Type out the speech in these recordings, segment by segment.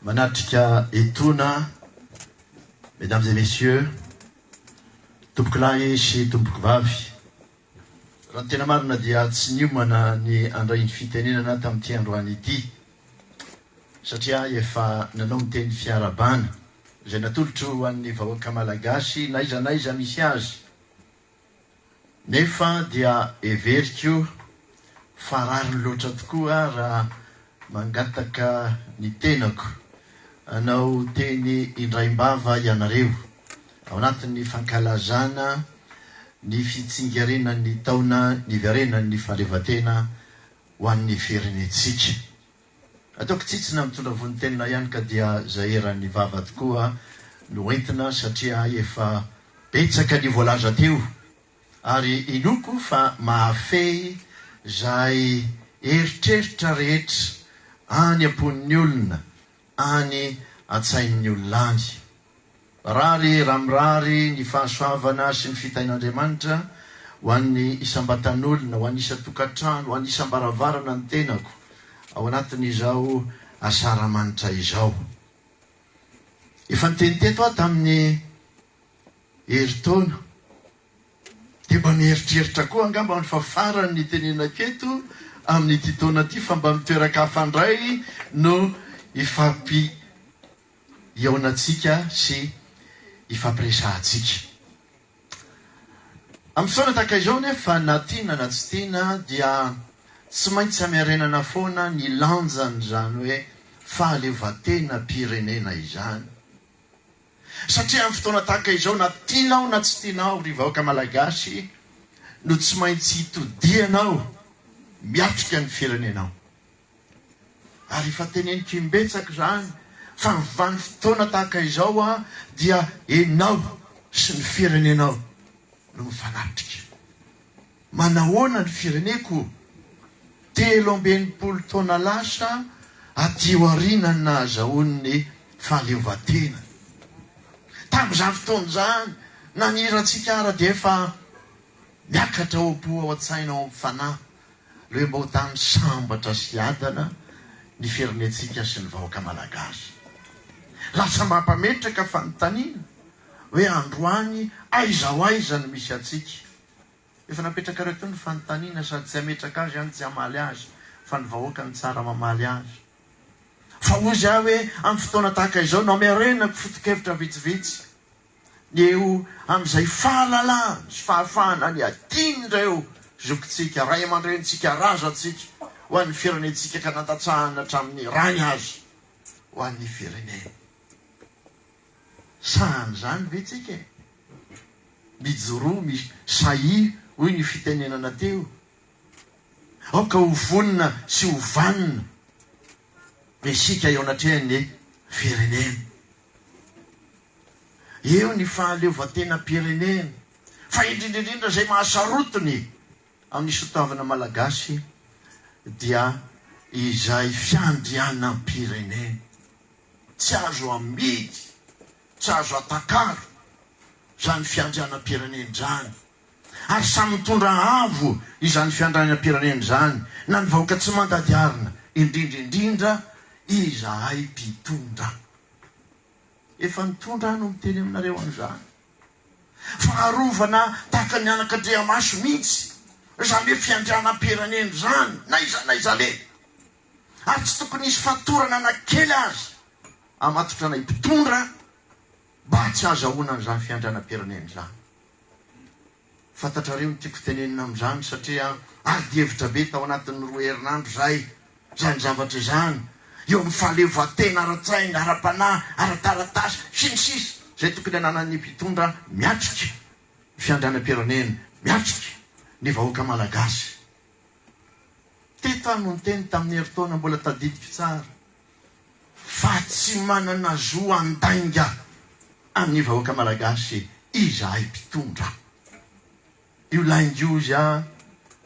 Manatrika etona, mesdames et messieurs, tompoko lahy sy tompoko vavy. Raha tena marina dia tsy niomana ny andray ny fitenenana tamin'ity androany ity, satria efa nanao miteny fiarabana izay natolotro ho an'ny vahoaka malagasy n'aiza misy azy. Nefa dia everiko fa rary loatra tokoa raha mangataka ny tenako anao teny indraimbava ianareo ao anatin'ny fankalazana ny fitsingerenan'ny taona niverenan'ny fahaleovan-tena ho an'ny firenentsika. Ataoko tsitsina mitondra vonintenina ihany ka dia zaheran'ny vava tokoa no entina satria efa betsaka ny voalaza teo ary inoko fa mahafehy zay eritreritra rehetra any amponin'ny olona, any atsain'ny olona any. Rary ramrary ny fahasoavana sy ny fitain'Andriamanitra ho an'ny isam-batan'olona, ho an'ny isa-tokantrano, ho an'ny isam-baravarana ny tenako ao anatin'izao asaramanitra izao. Efa niteny teto aho tamin'ny heritaona, dia mba mieritreritra koa angamba ny fafarany ny tenenako eto amin'ity taona ity fa mba mitoeraka hafandray no iaonatsika sy ifampiresahantsika. Amin'ny fotoana tahaka izao nefa na tiana na tsy tiana dia tsy maintsy amiarenana foana ny lanjany zany hoe fahaleovan-tena pirenena izany. Satria amin'ny fotoana tahaka izao na tianao na tsy tianao ry vahoaka malagasy no tsy maintsy hitodianao miatrika ny firenenao. Ary efa teneniko imbetsaka zany fa ny vany fotoana tahaka izao dia enao sy ny firenenao no mifanatrika. Manahoana ny fireneko 13 taona lasa aty aoriana ny nahazahoan'ny fahaleovan-tena. Tamin'izany fotoana zany naniratsika ara dia efa miakatra opo ao an-tsaina ao amin'ny fanahy hoe mba ho tany sambatra sy adana ny firenentsika sy ny vahoaka malagasy. Lasa mampametraka fanontaniana hoe androany aiza ho aiza no misy atsika. Efa napetraka reto ny fanontaniana sady tsy ametraka azy any tsy hamaly azy fa ny vahoaka ny tsara mamaly azy. Fa ozy aho hoe amin'ny fotoana tahaka izao no amiarenako foto-kevitra vitsivitsy ny eo amin'izay fahalalana sy fahafahana ny adinireo zokintsika, ray aman-drenitsika, razantsika ho an'ny firenentsika ka nandatsahana hatramin'ny rany azy ho an'ny firenena. Sahany zany vetsika mijoro misahi hoy ny fitenenana teo, aoka ho vonina sy ho vanina mesika eo anatrehan'ny firenena. Eo ny fahaleovan-tena pirenena fa indrindraindrindra zay mahasarotony amin'ny sotoavana malagasy dia izay fiandriana pirenena tsy azo amidy, tsy azo atakaro zany fiandriana pirenena zany. Ary samy mitondra avo izany fiandriana pirenena zany, na ny vahoaka tsy mandady arina, indrindraindrindra izahay mpitondra. Efa nitondra no miteny aminareo an'izany. Faharovana tahaka ny anak'Andriamaso mihitsy zany hoe fiandriana pirenena zany naiza le. Ary tsy tokony hisy fatorana anakely azy amatotra anay mpitondra mba tsy azahoana an'izany fiandriana pirenena zany. Fantatrareo ny tiako tenenina amin'izany satria ady hevitra be tao anatin'ny 2 herinandro zany zavatra izany eo amin'ny fahaleovan-tena ara-tsaina, ara-panahy, ara-taratasy sy ny sisa zay tokony ananan'ny mpitondra miatrika ny fiandriana pirenena, miatrika ny vahoaka malagasy. Teto aho no niteny tamin'ny heritaona mbola tadidiko tsara fa tsy manana zo andainga amin'ny vahoaka malagasy izahay mpitondra. Io laingiozy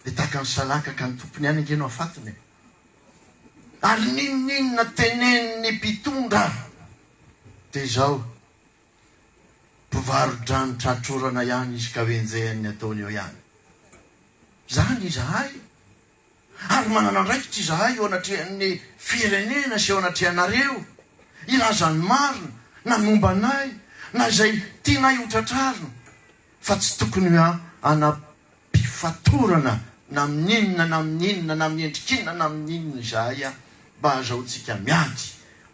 dia tahaka ny salaka ka ny tompony any angeno afatiny. Ary ninona teneniny mpitondra dia izao mpivarodrano tratrorana ihany izy ka venjehany ataony eo ihany. Zany izahay. Ary manana andraikitra izahay eo anatrehan'ny firenena sy eo anatrehanareo ilazany marina na momba anay na izay tianay hotratrarina, fa tsy tokony anam-pifatorana na amin'inona na amin'inona na amin'ny endrikinona na amin'inona izahay mba azahoantsika miady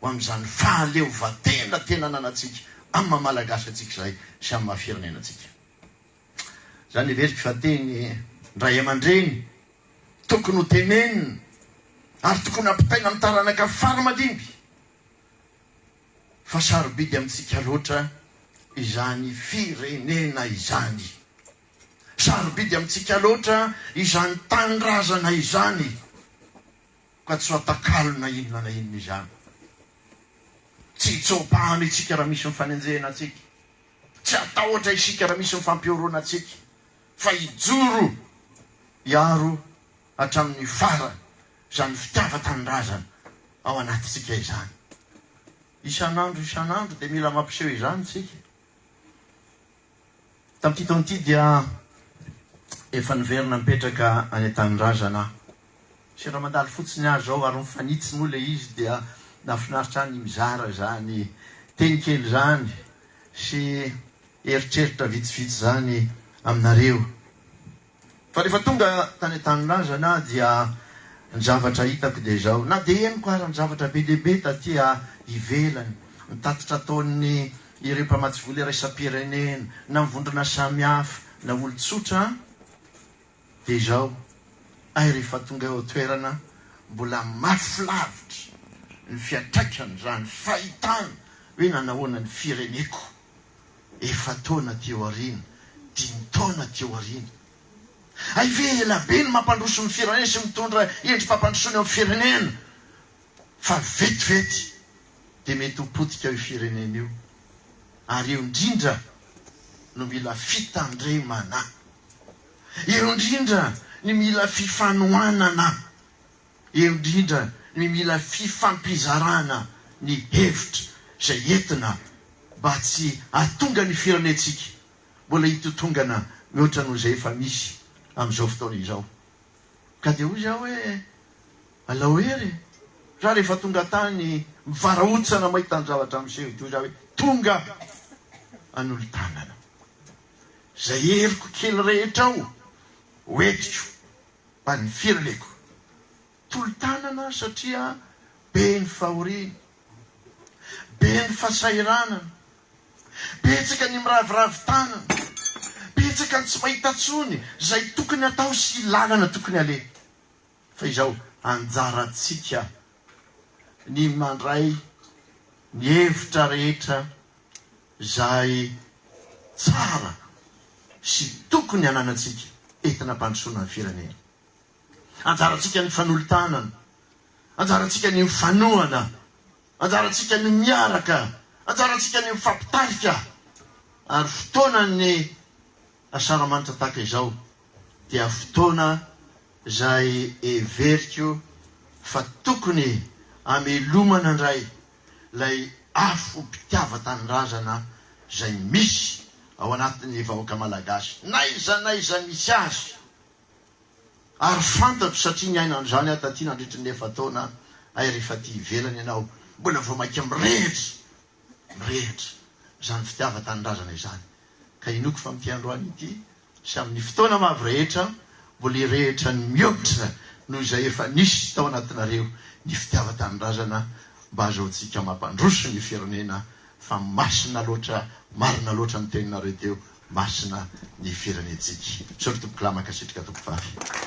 ho amin'izany fahaleovatena tena ananantsika amin'ny maha-malagasy antsika izay sy amin'ny maha-firenenantsika. Izany everiko fa teny ndray aman-dreny tokony ho tenenina ary tokony hampitaina amin'ny taranaka fara-malimby fa sarobidy amintsika loatra izany firenena izany, sarobidy amintsika loatra izany tanindrazana izany, ka tsy ho atakalona inona na inona izany. Tsy hitsopahana itsika raha misy mifanenjehana atsika, tsy atahotra isika raha misy mifampioroana atsika, fa hijoro hiaro hatramin'ny fara izany fitiava-tanindrazana ao anatintsika izany. Isan'andro dia mila mampiseho izany tsika. Tamin'ity taona ity dia efa niverina mipetraka any an-tanindrazana. Sy raha mandalo fotsiny azo ao ary mifanitsy moa ilay izy dia nafinaritra any mizara zany teny kely zany sy eritreritra vitsivitsy zany aminareo. Fa rehefa tonga tany an-tanindrazana dia ny zavatra hitako dia izao, na dia henoko ary ny zavatra be lehibe tatya ivelany, mitatitra ataon'ny ireo mpamatsy vola iraisam-pirenena na mivondrona samihafa na olon-tsotra dia izao, ay rehefa tonga eo toerana mbola mafilavitra ny fiatraikany zany fahitana hoe nanahoana ny fireneko efa taona teo aoriana, 5 taona teo aoriana. Ay ve elabe ny mampandroso ny firenena sy mitondra endrim-pampandrosony amin'ny firenena, fa vetivety dia mety ho potika io firenena io. Ary eo indrindra no mila fitandremana, eo indrindra ny mila fifanohanana, eo indrindra ny mila fifampizarana ny hevitra izay entina mba tsy ahatonga ny firenentsika mbola hitotongana mihoatra noho izay efa misy amin'izao fotoana izao. Ka dia hoy zaho hoe alao hery, raha rehefa tonga tany mivarahotsana mahita ny zavatra miseho ity, hoy zaho hoe tonga an'olo-tanana. Izay heriko kely rehetra ao hoetiko mba ny fireneko tolo-tanana, satria be ny fahoriana, be ny fahasahiranana, betsaka ny miraviravin-tanana, betsaka ny tsy mahita tsony izay tokony atao sy lalana tokony aleha. Fa izao anjarantsika ny mandray ny hevitra rehetra izay tsara sy tokony ananantsika entina hampandrosoana ny firenena. Anjarantsika ny fanolo-tanana, anjarantsika ny mifanohana, anjarantsika ny miaraka, anjarantsika ny mifampitarika. Ary fotoana ny asaramanitra tahaka izao dia fotoana izay everiko fa tokony amelomana indray ilay afo-pitiava-tanindrazana izay misy ao anatin'ny vahoaka malagasy, naiza misy azy. Ary fantatro satria niaina an'izany aho taty nandritra ny 9 taona, ay rehefa ty ivelany ianao mbola vao mainka mirehitra izany fitiava-tanindrazana izany. Ka inoko fa amin'ity androany ity sy amin'ny fotoana mavy rehetra mbola irehitra ny mihoatra noho izay efa nisy tao anatinareo ny fitiava-tanindrazana, mba azahoantsika mampandroso ny firenena, fa masina loatra, marina loatra ny teninareo teo, masina ny firenentsika. Sorry tompoko lamaka sitrika tompoko vavy.